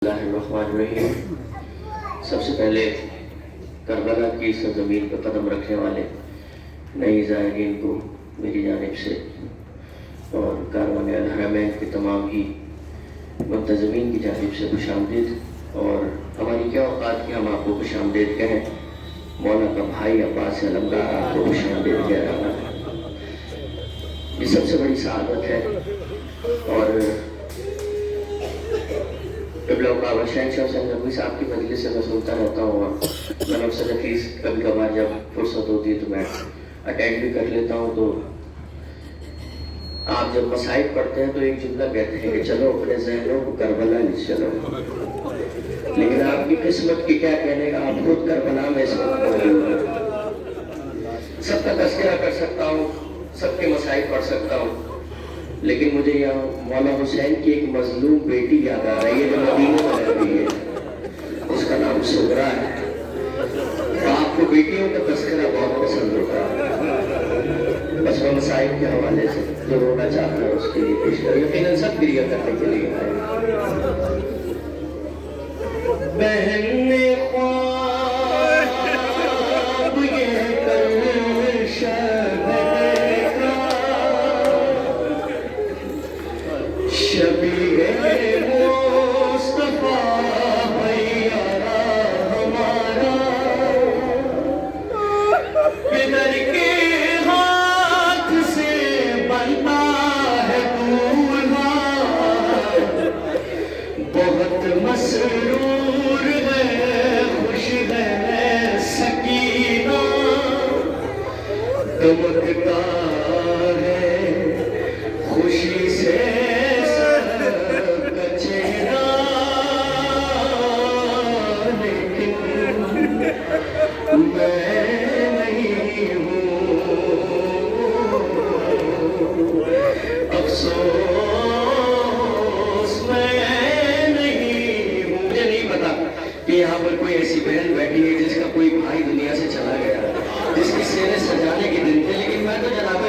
बिस्मिल्लाहिर्रहमानिर्रहीम। सबसे पहले करबला की सरजमीन पर कदम रखने वाले नई ज़ायरीन को मेरी जानिब से और कारवान अल हरमैन के तमाम ही मुंतज़मीन की जानिब से खुशामदीद। और हमारी क्या औकात की हम आपको खुशामदीद कहें, मौला का भाई अब्बास अलमदार आपको खुशामदीद कह रहा है। ये सबसे बड़ी सआदत है। और शहनशाह साहब की मजलिस से मैं सुनता रहता हूँ और मैं अक्सर हफीज़ कभी कभार जब फुर्सत होती है तो मैं अटेंड भी कर लेता हूँ। तो आप जब मसाइब पढ़ते हैं तो एक जुमला कहते हैं कि चलो अपने जहनों को करबला ले चलो, लेकिन आपकी किस्मत की क्या कहने का, आप खुद करबला में इस वक्त मौजूद हैं। सबका तज़किरा कर सकता हूँ, सबके मसाइब पढ़ सकता हूँ, लेकिन मुझे यहाँ मौला हुसैन की एक मजलूम बेटी याद आ रही है जो मदीने में रह रही है, उसका नाम सुगरा है। तो आपको बेटियों का तज़किरा बहुत पसंद होता है, बस मैं मसाइब के हवाले से जो रोना चाहता है उसके लिए पेश कर, यकीनन सब क्रिया करने के लिए आए। बहन ने ख्वाब ये कर शबीए मुस्तफा भैयारा हमारा, पितर के हाथ से बनता है दूल्हा, बहुत मसरूर है, खुश है सकीना, दमकता है खुशी से यहाँ पर कोई ऐसी बहन बैठी है जिसका कोई भाई दुनिया से चला गया, जिसकी सेरे सजाने के दिन थे, लेकिन मैं तो जनाब